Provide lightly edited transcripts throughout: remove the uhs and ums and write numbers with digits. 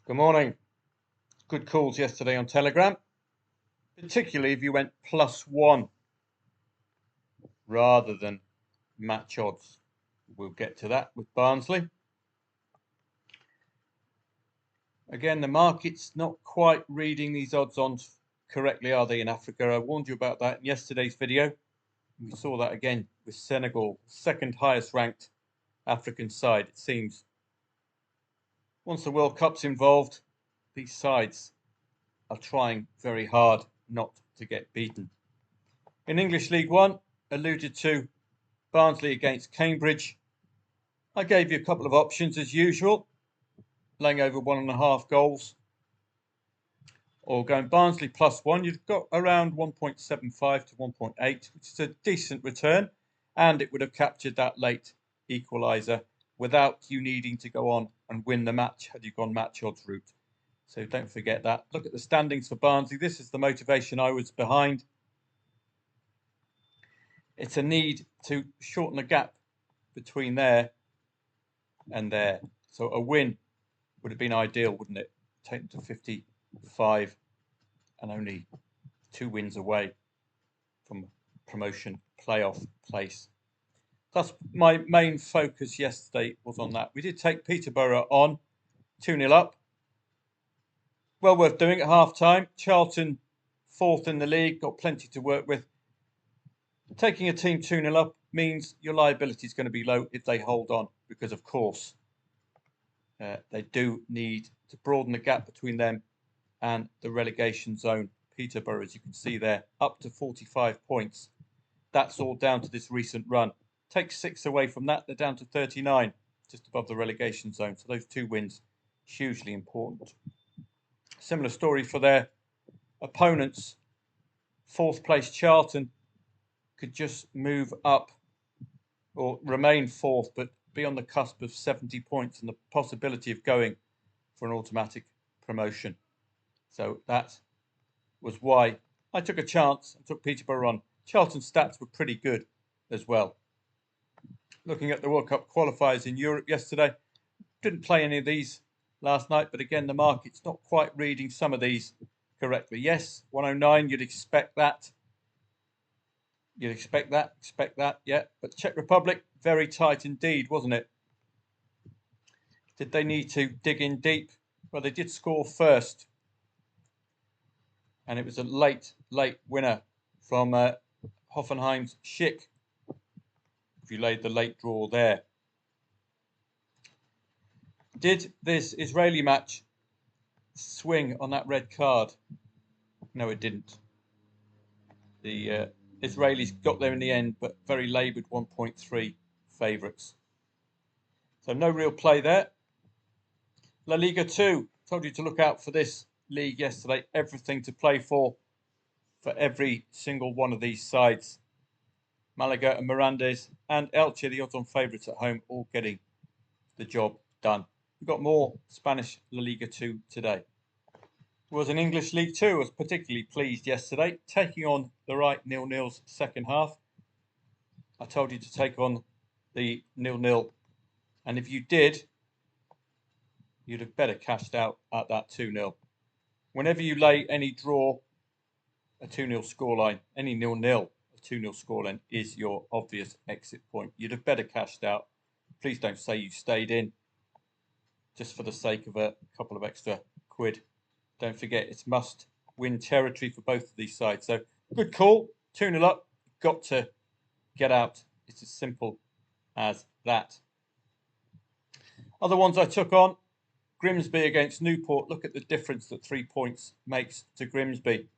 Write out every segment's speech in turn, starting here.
Good morning. Good calls yesterday on Telegram, particularly if you went +1 rather than match odds. We'll get to that with Barnsley. Again, the market's not quite reading these odds on correctly, are they, in Africa? I warned you about that in yesterday's video. We saw that again with Senegal, second highest ranked African side, it seems. Once the World Cup's involved, these sides are trying very hard not to get beaten. In English League One, alluded to Barnsley against Cambridge. I gave you a couple of options as usual, laying over 1.5 goals, or going Barnsley +1. You've got around 1.75 to 1.8, which is a decent return, and it would have captured that late equaliser without you needing to go on and win the match had you gone match odds route. So don't forget that. Look at the standings for Barnsley. This is the motivation I was behind. It's a need to shorten the gap between there and there. So a win would have been ideal, wouldn't it? Take them to 55 and only 2 wins away from promotion playoff place. That's my main focus yesterday was on that. We did take Peterborough on 2-0 up. Well worth doing at half time. Charlton 4th in the league, got plenty to work with. Taking a team 2-0 up means your liability is going to be low if they hold on, because of course they do need to broaden the gap between them and the relegation zone. Peterborough, as you can see there, up to 45 points. That's all down to this recent run. Take 6 away from that, they're down to 39, just above the relegation zone. So those 2 wins, hugely important. Similar story for their opponents. 4th place Charlton could just move up or remain 4th, but be on the cusp of 70 points and the possibility of going for an automatic promotion. So that was why I took a chance and took Peterborough on. Charlton's stats were pretty good as well. Looking at the World Cup qualifiers in Europe yesterday, didn't play any of these last night, but again, the market's not quite reading some of these correctly. Yes, 109, you'd expect that. You'd expect that, yeah. But Czech Republic, very tight indeed, wasn't it? Did they need to dig in deep? Well, they did score first. And it was a late winner from Hoffenheim's Schick, if you laid the late draw there. Did this Israeli match swing on that red card? No, it didn't. The Israelis got there in the end, but very laboured 1.3 favourites. So no real play there. La Liga 2, told you to look out for this league yesterday. Everything to play for every single one of these sides. Malaga and Mirandes and Elche, the odds-on favourites at home, all getting the job done. We've got more Spanish La Liga 2 today. Was in English League 2. I was particularly pleased yesterday, taking on the right 0-0's second half. I told you to take on the 0-0, and if you did, you'd have better cashed out at that 2-0. Whenever you lay any draw, a 2-0 scoreline, any 0-0, a 2-0 scoreline is your obvious exit point. You'd have better cashed out. Please don't say you stayed in just for the sake of a couple of extra quid. Don't forget, it's must-win territory for both of these sides. So, good call. 2-0 up. Got to get out. It's as simple as that. Other ones I took on. Grimsby against Newport. Look at the difference that 3 points makes to Grimsby.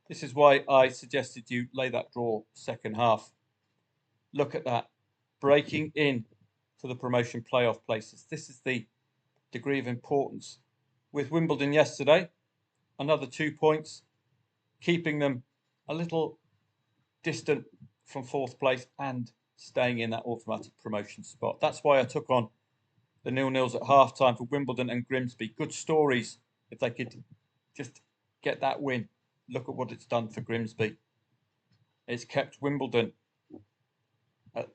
This is why I suggested you lay that draw second half. Look at that. Breaking in to the promotion playoff places. This is the degree of importance. With Wimbledon yesterday, another 2 points, keeping them a little distant from 4th place and staying in that automatic promotion spot. That's why I took on the 0-0s at half-time for Wimbledon and Grimsby. Good stories if they could just get that win. Look at what it's done for Grimsby. It's kept Wimbledon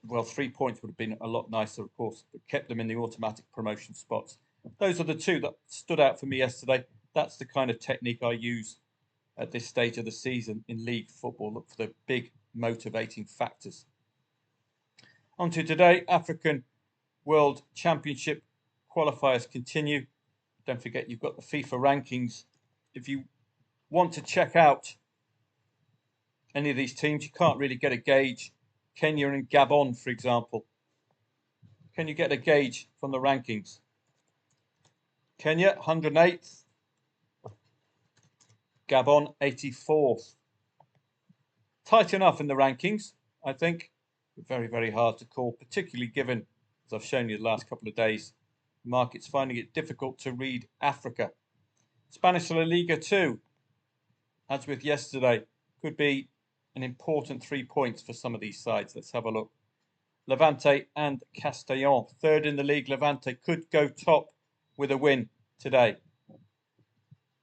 well, 3 points would have been a lot nicer, of course, but kept them in the automatic promotion spots. Those are the two that stood out for me yesterday. That's the kind of technique I use at this stage of the season in league football. Look for the big motivating factors. On to today, African World Championship qualifiers continue. Don't forget you've got the FIFA rankings. If you want to check out any of these teams, you can't really get a gauge. Kenya and Gabon, for example. Can you get a gauge from the rankings? Kenya, 108th. Gabon, 84th. Tight enough in the rankings, I think. Very, very hard to call, particularly given, as I've shown you the last couple of days, the market's finding it difficult to read Africa. Spanish La Liga 2, as with yesterday, could be an important 3 points for some of these sides. Let's have a look. Levante and Castellon, third in the league. Levante could go top with a win today.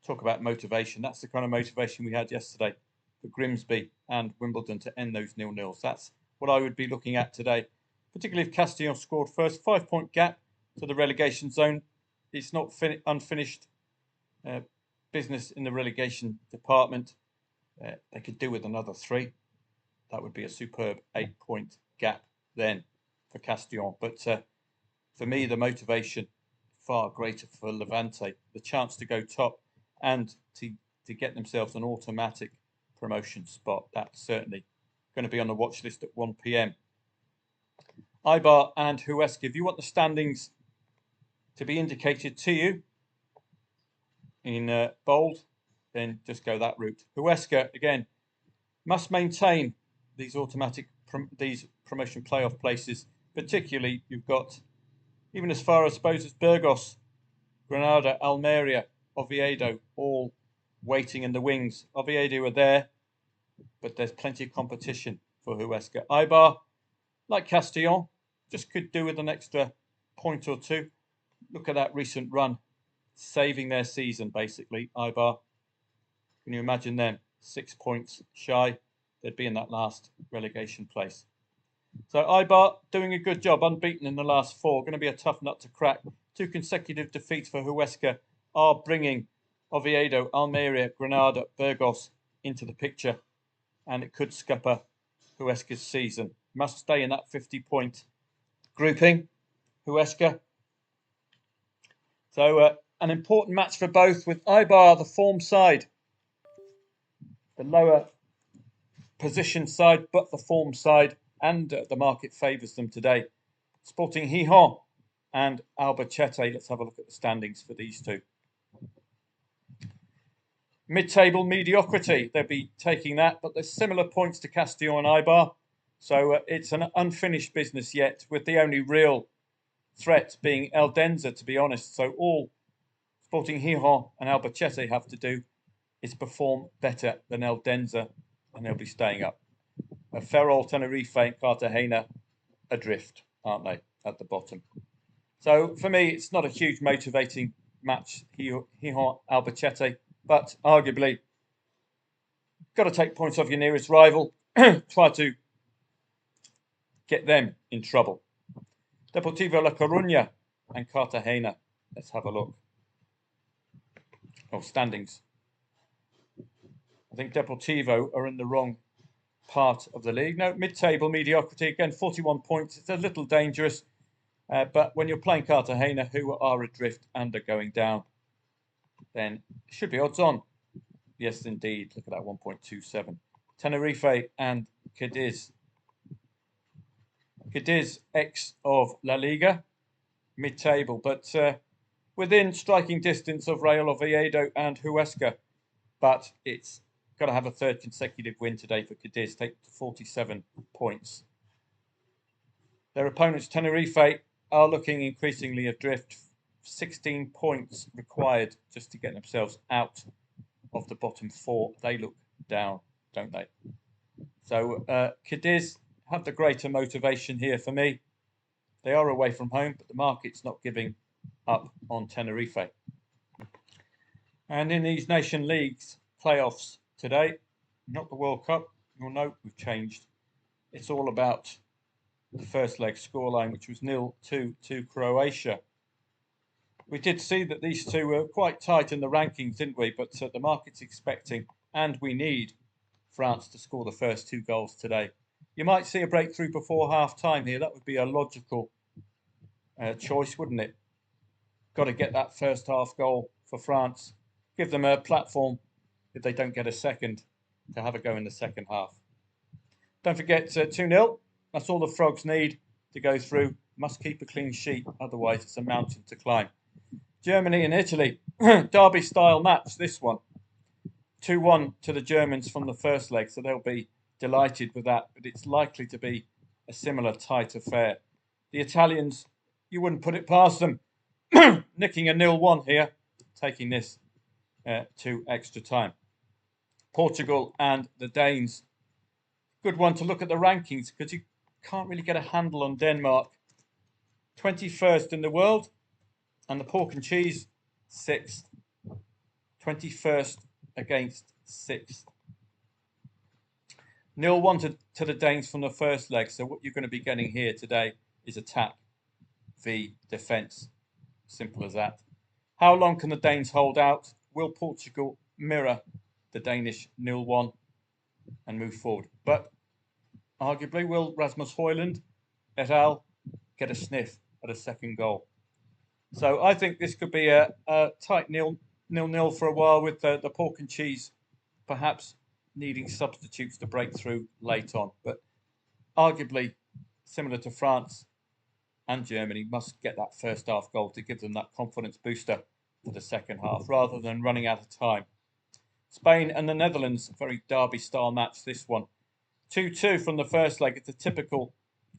Talk about motivation. That's the kind of motivation we had yesterday for Grimsby and Wimbledon to end those 0-0s. That's what I would be looking at today, particularly if Castellon scored first. 5-point gap to the relegation zone. It's not unfinished business in the relegation department. They could do with another 3. That would be a superb 8-point gap then for Castellon. But for me, the motivation far greater for Levante. The chance to go top and to get themselves an automatic promotion spot. That's certainly going to be on the watch list at 1 p.m. Eibar and Huesca. If you want the standings to be indicated to you in bold, then just go that route. Huesca, again, must maintain these automatic these promotion playoff places. Particularly, you've got even as far, I suppose, as Burgos, Granada, Almeria, Oviedo, all waiting in the wings. Oviedo are there, but there's plenty of competition for Huesca. Eibar, like Castellon, just could do with an extra point or two. Look at that recent run, saving their season, basically. Eibar, can you imagine them? 6 points shy. They'd be in that last relegation place. So Eibar doing a good job, unbeaten in the last 4. Going to be a tough nut to crack. 2 consecutive defeats for Huesca are bringing Oviedo, Almeria, Granada, Burgos into the picture. And it could scupper Huesca's season. Must stay in that 50-point grouping, Huesca. So an important match for both, with Eibar, the form side, the lower position side, but the form side, and the market favours them today. Sporting Gijón and Albacete. Let's have a look at the standings for these two. Mid-table mediocrity, they'll be taking that, but there's similar points to Castellon and Eibar. So it's an unfinished business yet, with the only real threat being Eldenza, to be honest. So all Sporting Gijón and Albacete have to do is perform better than Eldenza, and they'll be staying up. Ferrol, Tenerife and Cartagena adrift, aren't they, at the bottom? So for me, it's not a huge motivating match, Gijón Albacete, but arguably got to take points off your nearest rival. Try to get them in trouble. Deportivo La Coruña and Cartagena. Let's have a look. Oh, standings. I think Deportivo are in the wrong part of the league. No, mid-table mediocrity. Again, 41 points. It's a little dangerous. But when you're playing Cartagena, who are adrift and are going down, then it should be odds on. Yes, indeed. Look at that, 1.27. Tenerife and Cadiz. Cadiz, ex of La Liga, mid-table, but within striking distance of Real Oviedo and Huesca. But it's got to have a 3rd consecutive win today for Cadiz, take to 47 points. Their opponents, Tenerife, are looking increasingly adrift. 16 points required just to get themselves out of the bottom 4. They look down, don't they? So Cadiz have the greater motivation here for me. They are away from home, but the market's not giving up on Tenerife. And in these Nation Leagues playoffs today, not the World Cup, you'll note we've changed. It's all about the first leg scoreline, which was 0-2 to Croatia. We did see that these two were quite tight in the rankings, didn't we? But the market's expecting, and we need, France to score the first 2 goals today. You might see a breakthrough before half-time here. That would be a logical choice, wouldn't it? Got to get that first half goal for France. Give them a platform, if they don't get a second, to have a go in the second half. Don't forget 2-0. That's all the Frogs need to go through. Must keep a clean sheet, otherwise it's a mountain to climb. Germany and Italy. Derby-style match, this one. 2-1 to the Germans from the first leg, so they'll be delighted with that. But it's likely to be a similar tight affair. The Italians, you wouldn't put it past them. Nicking a 0-1 here, taking this to extra time. Portugal and the Danes. Good one to look at the rankings because you can't really get a handle on Denmark. 21st in the world, and the pork and cheese 6th. 21st against 6th. 0-1 to the Danes from the first leg. So what you're going to be getting here today is attack v defence. Simple as that. How long can the Danes hold out? Will Portugal mirror the Danish 0-1 and move forward? But arguably, will Rasmus Højlund et al. Get a sniff at a second goal? So I think this could be a tight 0-0 for a while, with the pork and cheese perhaps needing substitutes to break through late on. But arguably, similar to France and Germany, must get that first half goal to give them that confidence booster for the second half, rather than running out of time. Spain and the Netherlands, very derby-style match, this one. 2-2 from the first leg. It's a typical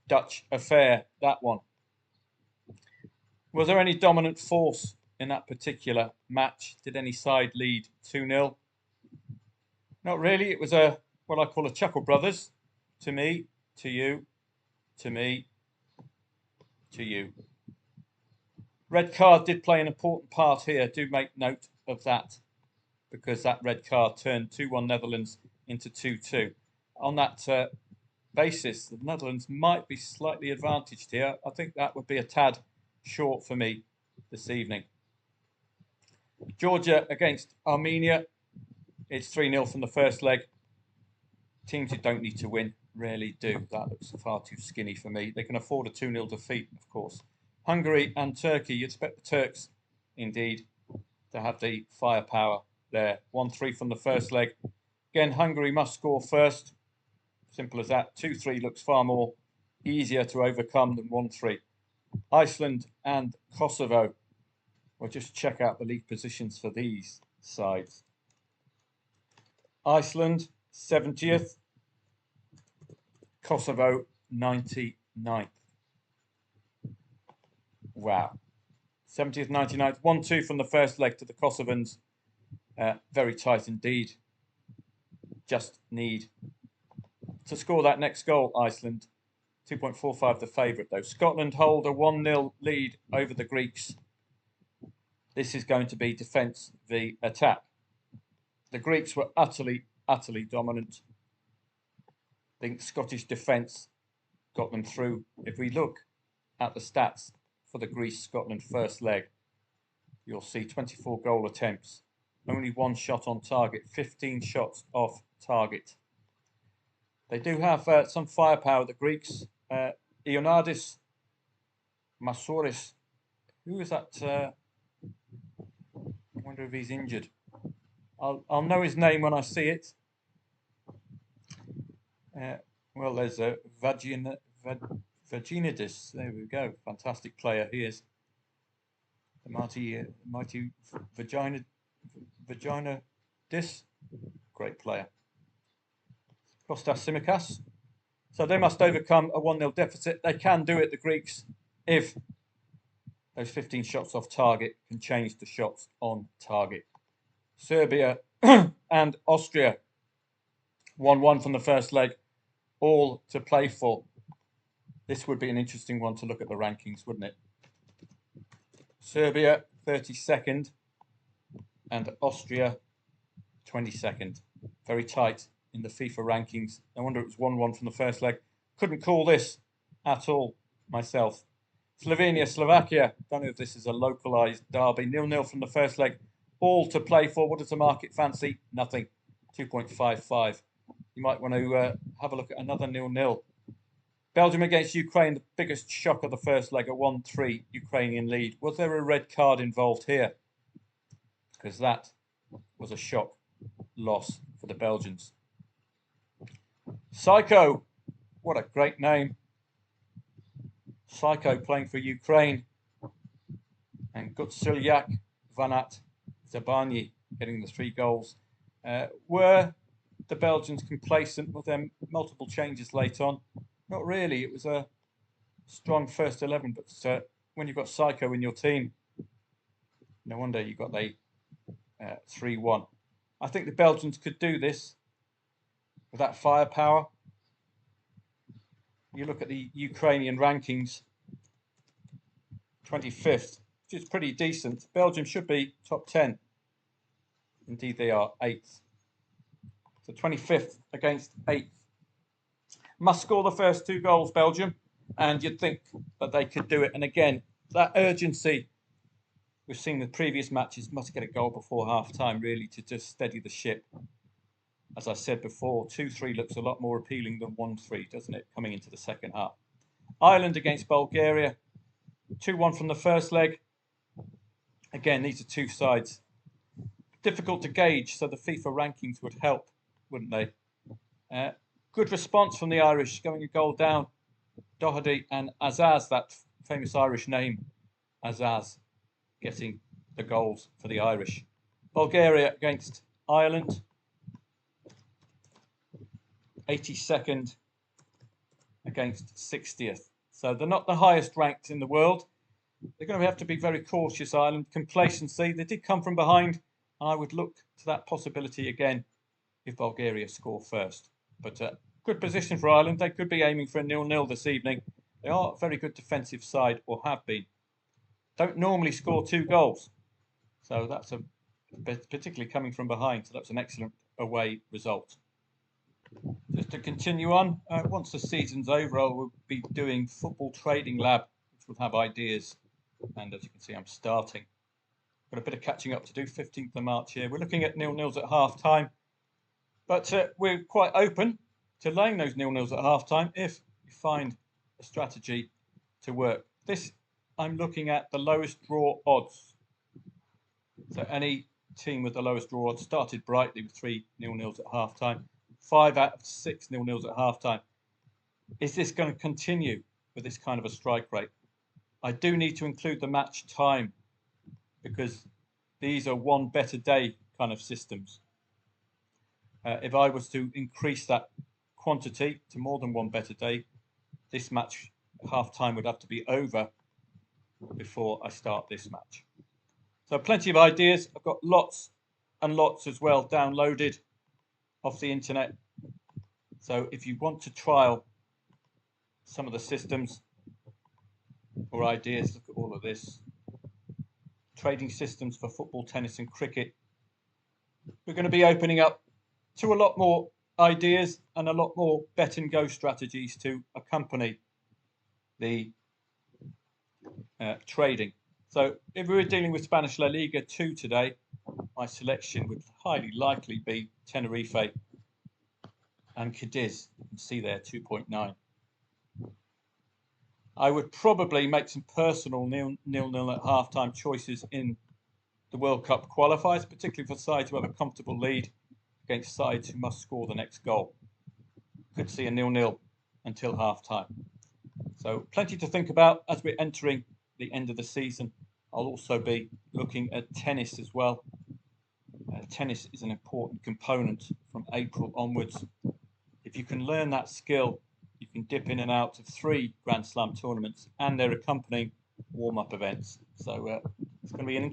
Dutch affair, that one. Was there any dominant force in that particular match? Did any side lead 2-0? Not really. It was what I call a Chuckle Brothers. To me, to you, to me, to you. Red card did play an important part here. Do make note of that, because that red card turned 2-1 Netherlands into 2-2. On that basis, the Netherlands might be slightly advantaged here. I think that would be a tad short for me this evening. Georgia against Armenia. It's 3-0 from the first leg. Teams who don't need to win rarely do. That looks far too skinny for me. They can afford a 2-0 defeat, of course. Hungary and Turkey. You'd expect the Turks, indeed, to have the firepower there. 1-3 from the first leg. Again, Hungary must score first. Simple as that. 2-3 looks far more easier to overcome than 1-3. Iceland and Kosovo. We'll just check out the league positions for these sides. Iceland, 70th. Kosovo, 99th. Wow. 70th, 99th. 1-2 from the first leg to the Kosovans. Very tight indeed. Just need to score that next goal, Iceland. 2.45 the favourite, though. Scotland hold a 1-0 lead over the Greeks. This is going to be defence v attack. The Greeks were utterly dominant. I think Scottish defence got them through. If we look at the stats for the Greece-Scotland first leg, you'll see 24 goal attempts, only 1 shot on target, 15 shots off target. They do have some firepower, the Greeks. Ioannidis Masouras. Who is that? I wonder if he's injured. I'll know his name when I see it. Well, there's a Vaginidis. There we go. Fantastic player he is. The mighty Vaginidis. Great player. Kostas Tsimikas. So they must overcome a 1-0 deficit. They can do it, the Greeks, if those 15 shots off target can change to shots on target. Serbia and Austria. 1-1 from the first leg. All to play for. This would be an interesting one to look at the rankings, wouldn't it? Serbia, 32nd. And Austria, 22nd. Very tight in the FIFA rankings. No wonder it was 1-1 from the first leg. Couldn't call this at all myself. Slovenia, Slovakia. Don't know if this is a localised derby. 0-0 from the first leg. All to play for. What does the market fancy? Nothing. 2.55. You might want to have a look at another 0-0. Belgium against Ukraine, the biggest shock of the first leg, a 1-3 Ukrainian lead. Was there a red card involved here? Because that was a shock loss for the Belgians. Psycho, what a great name. Psycho playing for Ukraine. And Gutsuliak, Vanat, Zabani getting the 3 goals. Were the Belgians complacent with them multiple changes late on? Not really. It was a strong first 11, but when you've got Psycho in your team, no wonder you got a 3-1. I think the Belgians could do this with that firepower. You look at the Ukrainian rankings, 25th, which is pretty decent. Belgium should be top 10. Indeed, they are 8th. So 25th against 8th. Must score the first 2 goals, Belgium, and you'd think that they could do it. And again, that urgency we've seen in the previous matches, must get a goal before half-time, really, to just steady the ship. As I said before, 2-3 looks a lot more appealing than 1-3, doesn't it, coming into the second half. Ireland against Bulgaria, 2-1 from the first leg. Again, these are 2 sides. Difficult to gauge, so the FIFA rankings would help, wouldn't they? Good response from the Irish, going a goal down. Doherty and Azaz, that famous Irish name, Azaz, getting the goals for the Irish. Bulgaria against Ireland, 82nd against 60th. So they're not the highest ranked in the world. They're going to have to be very cautious, Ireland. Complacency, they did come from behind, and I would look to that possibility again if Bulgaria score first. But good position for Ireland. They could be aiming for a 0-0 this evening. They are a very good defensive side, or have been. Don't normally score 2 goals. So that's particularly coming from behind. So that's an excellent away result. Just to continue on, once the season's over, I will be doing Football Trading Lab, which will have ideas. And as you can see, I'm starting. Got a bit of catching up to do, 15th of March here. We're looking at 0-0s at half-time. But we're quite open to laying those 0-0s at half-time if you find a strategy to work. This, I'm looking at the lowest draw odds. So any team with the lowest draw odds started brightly with 3 0-0s at half-time. 5 out of 6 0-0s at half-time. Is this going to continue with this kind of a strike rate? I do need to include the match time because these are one better day kind of systems. If I was to increase that quantity to more than one better day, this match half-time would have to be over before I start this match. So plenty of ideas. I've got lots and lots as well downloaded off the internet. So if you want to trial some of the systems or ideas, look at all of this. Trading systems for football, tennis and cricket. We're going to be opening up to a lot more ideas and a lot more bet and go strategies to accompany the trading. So if we were dealing with Spanish La Liga 2 today, my selection would highly likely be Tenerife and Cadiz. You can see there 2.9. I would probably make some personal 0-0 at half-time choices in the World Cup qualifiers, particularly for sides who have a comfortable lead against sides who must score the next goal. Could see a 0-0 until half-time. So plenty to think about as we're entering the end of the season. I'll also be looking at tennis as well. Tennis is an important component from April onwards. If you can learn that skill, you can dip in and out of 3 Grand Slam tournaments and their accompanying warm-up events. So it's going to be an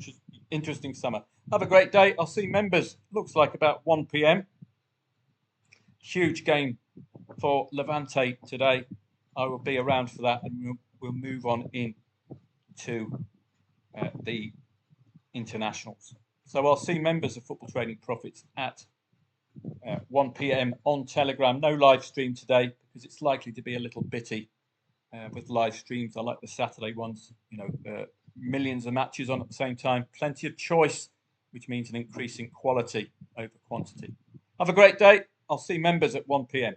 interesting summer. Have a great day. I'll see members, looks like about 1 p.m. Huge game for Levante today. I will be around for that, and we'll move on in to the internationals. So I'll see members of Football Trading Profits at 1 p.m. on Telegram. No live stream today because it's likely to be a little bitty with live streams. I like the Saturday ones. Millions of matches on at the same time. Plenty of choice, which means an increase in quality over quantity. Have a great day. I'll see members at 1 p.m.